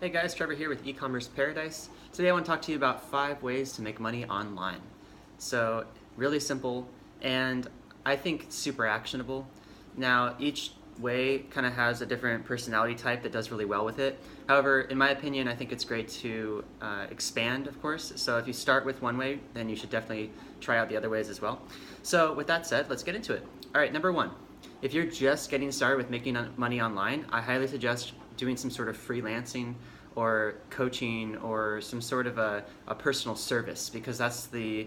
Hey guys, Trevor here with E-commerce Paradise. Today I want to talk to you about 5 ways to make money online. So really simple and I think super actionable. Now each way kind of has a different personality type that does really well with it. However, in my opinion, I think it's great to expand, of course. So if you start with one way, then you should definitely try out the other ways as well. So with that said, let's get into it. All right, number 1. If you're just getting started with making money online, I highly suggest doing some sort of freelancing or coaching or some sort of a personal service, because that's the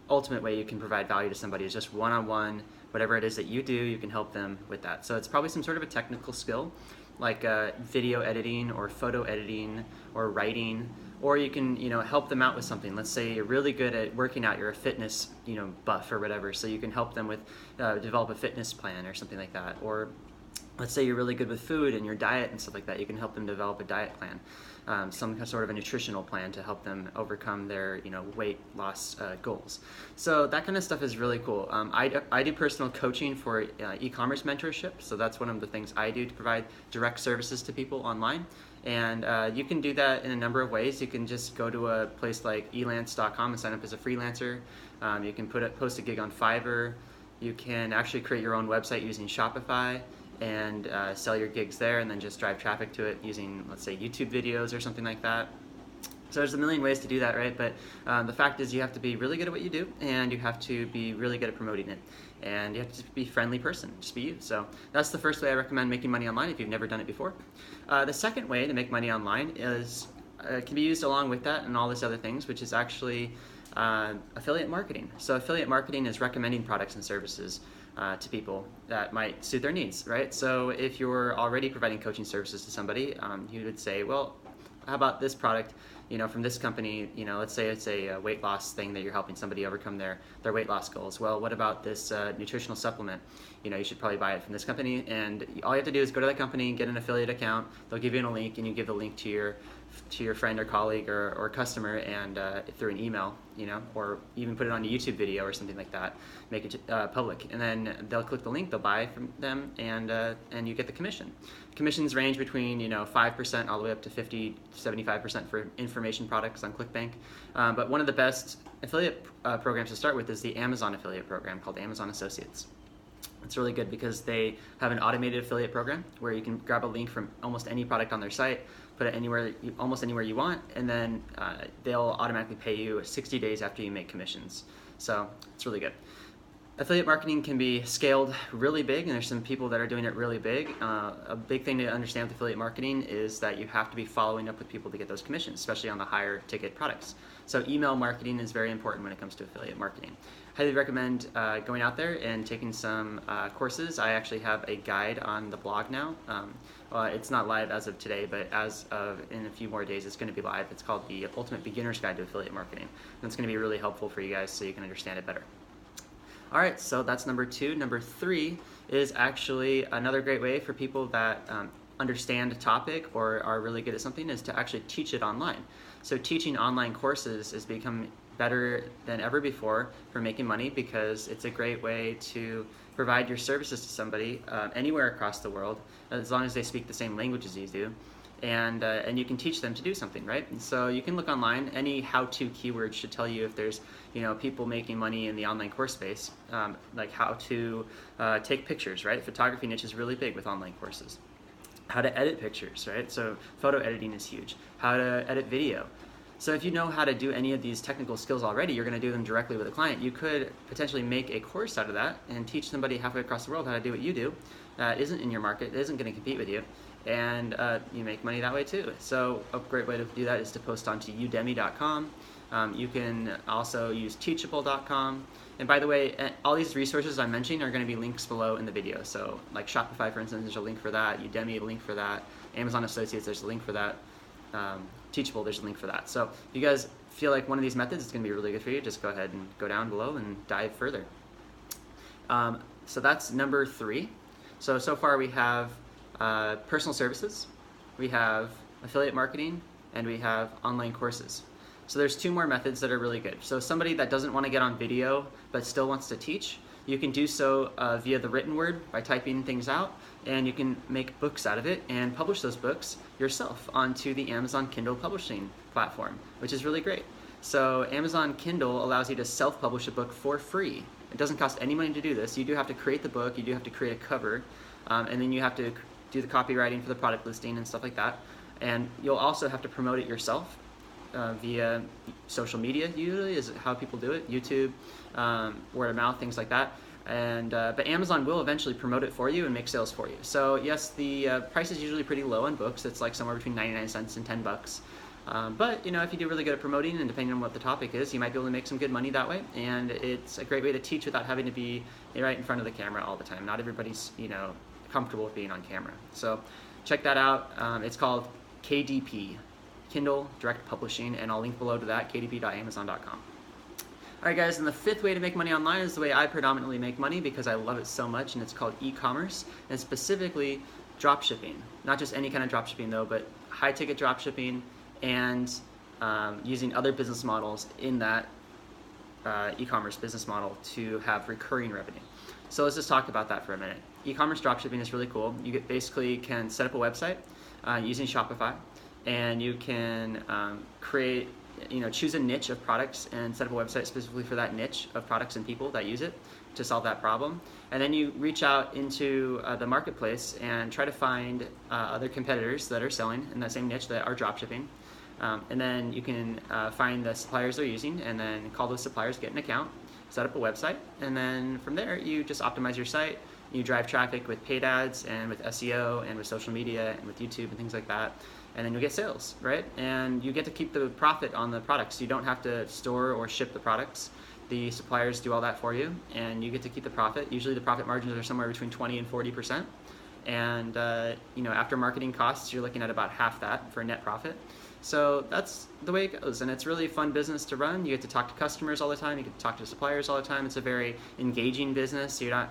ultimate way you can provide value to somebody, is just one-on-one. Whatever it is that you do, you can help them with that. So it's probably some sort of a technical skill like video editing or photo editing or writing, or you can help them out with something. Let's say you're really good at working out, you're a fitness buff or whatever, so you can help them with develop a fitness plan or something like that. Or let's say you're really good with food and your diet and stuff like that, you can help them develop a diet plan, some sort of a nutritional plan to help them overcome their weight loss goals. So that kind of stuff is really cool. I do personal coaching for e-commerce mentorship, so that's one of the things I do to provide direct services to people online. And you can do that in a number of ways. You can just go to a place like elance.com and sign up as a freelancer. You can post a gig on Fiverr. You can actually create your own website using Shopify and sell your gigs there, and then just drive traffic to it using, let's say, YouTube videos or something like that. So there's a million ways to do that, right? But the fact is you have to be really good at what you do, and you have to be really good at promoting it. And you have to just be a friendly person, just be you. So that's the first way I recommend making money online if you've never done it before. The second way to make money online is can be used along with that and all these other things, which is actually affiliate marketing. So affiliate marketing is recommending products and services to people that might suit their needs, right? So if you're already providing coaching services to somebody, you would say, well, how about this product, from this company, let's say it's a weight loss thing that you're helping somebody overcome their weight loss goals. Well, what about this nutritional supplement? You should probably buy it from this company, and all you have to do is go to that company, get an affiliate account. They'll give you a link, and you give the link to your friend or colleague or customer, and through an email, or even put it on a YouTube video or something like that, make it public, and then they'll click the link, they'll buy from them, and you get the commission. Commissions range between 5% all the way up to 50-75% for information products on ClickBank. But one of the best affiliate programs to start with is the Amazon affiliate program called Amazon Associates. It's really good because they have an automated affiliate program where you can grab a link from almost any product on their site, put it almost anywhere you want, and then they'll automatically pay you 60 days after you make commissions. So it's really good. Affiliate marketing can be scaled really big, and there's some people that are doing it really big. A big thing to understand with affiliate marketing is that you have to be following up with people to get those commissions, especially on the higher ticket products. So email marketing is very important when it comes to affiliate marketing. Highly recommend going out there and taking some courses. I actually have a guide on the blog now. It's not live as of today, but as of in a few more days, it's going to be live. It's called the Ultimate Beginner's Guide to Affiliate Marketing. And it's going to be really helpful for you guys so you can understand it better. All right, so that's number 2. Number 3 is actually another great way for people that understand a topic or are really good at something, is to actually teach it online. So teaching online courses has become better than ever before for making money, because it's a great way to provide your services to somebody anywhere across the world, as long as they speak the same language as you do. And you can teach them to do something, right? And so you can look online. Any how-to keywords should tell you if there's people making money in the online course space, like how to take pictures, right? Photography niche is really big with online courses. How to edit pictures, right? So photo editing is huge. How to edit video. So if you know how to do any of these technical skills already, you're going to do them directly with a client. You could potentially make a course out of that and teach somebody halfway across the world how to do what you do. Isn't in your market, isn't going to compete with you, and you make money that way too. So a great way to do that is to post onto udemy.com. You can also use teachable.com. And by the way, all these resources I'm mentioning are going to be links below in the video. So like Shopify, for instance, there's a link for that. Udemy, a link for that. Amazon Associates, there's a link for that. Teachable, there's a link for that. So if you guys feel like one of these methods is going to be really good for you, just go ahead and go down below and dive further. So that's number 3. So far we have personal services, we have affiliate marketing, and we have online courses. So there's 2 more methods that are really good. So somebody that doesn't want to get on video but still wants to teach, You can do so via the written word by typing things out, and you can make books out of it and publish those books yourself onto the Amazon Kindle publishing platform, which is really great. So Amazon Kindle allows you to self-publish a book for free. It doesn't cost any money to do this. You do have to create the book, you do have to create a cover, and then you have to do the copywriting for the product listing and stuff like that. And you'll also have to promote it yourself via social media, usually is how people do it, YouTube, word of mouth, things like that. And but Amazon will eventually promote it for you and make sales for you. So yes, the price is usually pretty low on books. It's like somewhere between 99 cents and $10. But you know, if you do really good at promoting, and depending on what the topic is, you might be able to make some good money that way. And it's a great way to teach without having to be right in front of the camera all the time. Not everybody's, you know, comfortable with being on camera. So check that out. It's called KDP, Kindle Direct Publishing, and I'll link below to that, kdp.amazon.com. Alright guys, and the fifth way to make money online is the way I predominantly make money because I love it so much, and it's called e-commerce, and specifically dropshipping. Not just any kind of dropshipping though, but high-ticket dropshipping and using other business models in that e-commerce business model to have recurring revenue. So let's just talk about that for a minute. E-commerce dropshipping is really cool. You basically can set up a website using Shopify, and you can create, choose a niche of products and set up a website specifically for that niche of products and people that use it to solve that problem. And then you reach out into the marketplace and try to find other competitors that are selling in that same niche that are dropshipping. And then you can find the suppliers they're using and then call those suppliers, get an account, set up a website, and then from there you just optimize your site. You drive traffic with paid ads and with SEO and with social media and with YouTube and things like that. And then you'll get sales, right? And you get to keep the profit on the products. You don't have to store or ship the products. The suppliers do all that for you, and you get to keep the profit. Usually the profit margins are somewhere between 20 and 40%. And after marketing costs, you're looking at about half that for net profit. So that's the way it goes, and it's really a fun business to run. You get to talk to customers all the time. You get to talk to suppliers all the time. It's a very engaging business. You're not,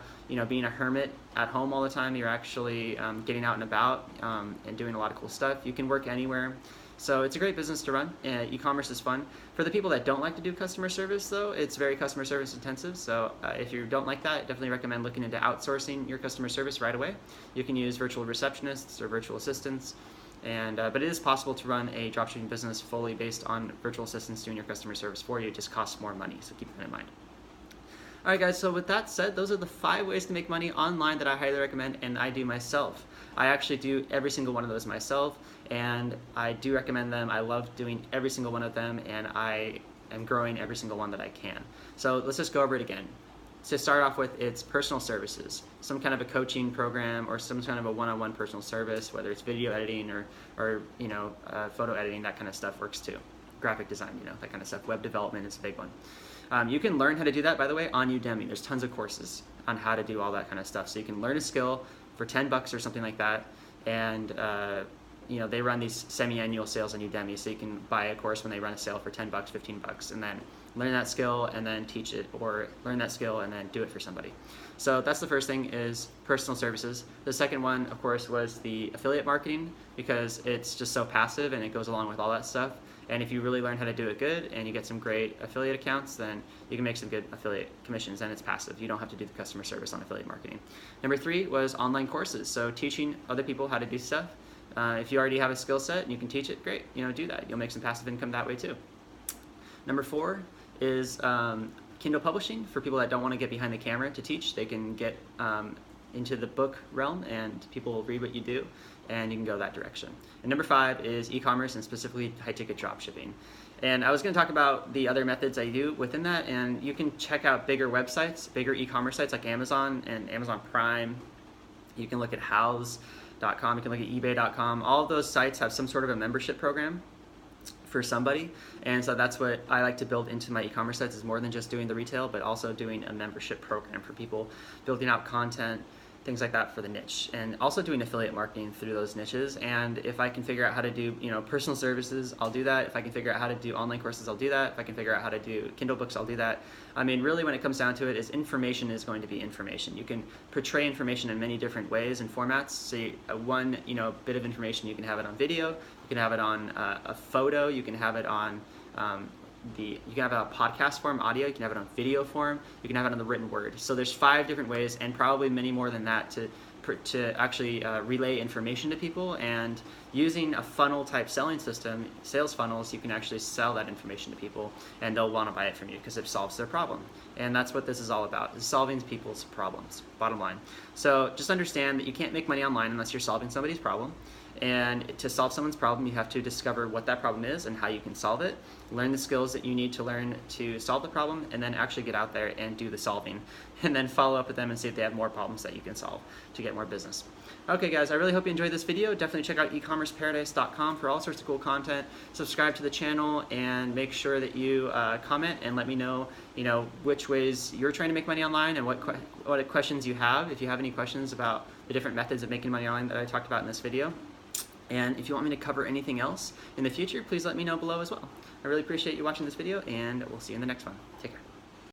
being a hermit at home all the time. You're actually getting out and about and doing a lot of cool stuff. You can work anywhere. So it's a great business to run. E-commerce is fun. For the people that don't like to do customer service, though, it's very customer service intensive. So if you don't like that, I definitely recommend looking into outsourcing your customer service right away. You can use virtual receptionists or virtual assistants. But it is possible to run a dropshipping business fully based on virtual assistants doing your customer service for you. It just costs more money, so keep that in mind. Alright guys, so with that said, those are the 5 ways to make money online that I highly recommend and I do myself. I actually do every single one of those myself, and I do recommend them. I love doing every single one of them, and I am growing every single one that I can. So let's just go over it again. To start off with, it's personal services, some kind of a coaching program or some kind of a one-on-one personal service, whether it's video editing or photo editing. That kind of stuff works too. Graphic design, that kind of stuff. Web development is a big one. You can learn how to do that, by the way, on Udemy. There's tons of courses on how to do all that kind of stuff. So you can learn a skill for $10 or something like that, and they run these semi-annual sales on Udemy, so you can buy a course when they run a sale for $10, $15, and then learn that skill and then teach it, or learn that skill and then do it for somebody. So that's the first thing, is personal services. The second one, of course, was the affiliate marketing, because it's just so passive and it goes along with all that stuff. And if you really learn how to do it good and you get some great affiliate accounts, then you can make some good affiliate commissions, and it's passive. You don't have to do the customer service on affiliate marketing. Number 3 was online courses, so teaching other people how to do stuff. If you already have a skill set and you can teach it, great, do that. You'll make some passive income that way too. Number 4 is Kindle publishing. For people that don't want to get behind the camera to teach, they can get into the book realm and people will read what you do, and you can go that direction. And number 5 is e-commerce, and specifically high-ticket dropshipping. And I was going to talk about the other methods I do within that, and you can check out bigger websites, bigger e-commerce sites like Amazon and Amazon Prime. You can look at house.com, you can look at ebay.com. All of those sites have some sort of a membership program for somebody, and so that's what I like to build into my e-commerce sites, is more than just doing the retail, but also doing a membership program for people, building out content, things like that for the niche, and also doing affiliate marketing through those niches. And if I can figure out how to do personal services, I'll do that. If I can figure out how to do online courses, I'll do that. If I can figure out how to do Kindle books, I'll do that. I mean, really, when it comes down to it, is information is going to be information. You can portray information in many different ways and formats. So one bit of information, you can have it on video, you can have it on a photo, you can have it on you can have it on podcast form, audio, you can have it on video form, you can have it on the written word. So there's 5 different ways, and probably many more than that, to actually relay information to people. And using a funnel type selling system, sales funnels, you can actually sell that information to people, and they'll want to buy it from you because it solves their problem. And that's what this is all about, is solving people's problems, bottom line. So just understand that you can't make money online unless you're solving somebody's problem. And to solve someone's problem, you have to discover what that problem is and how you can solve it, learn the skills that you need to learn to solve the problem, and then actually get out there and do the solving, and then follow up with them and see if they have more problems that you can solve to get more business. Okay guys, I really hope you enjoyed this video. Definitely check out ecommerceparadise.com for all sorts of cool content. Subscribe to the channel, and make sure that you comment and let me know, which ways you're trying to make money online and what questions you have. If you have any questions about the different methods of making money online that I talked about in this video. And if you want me to cover anything else in the future, please let me know below as well. I really appreciate you watching this video, and we'll see you in the next one. Take care.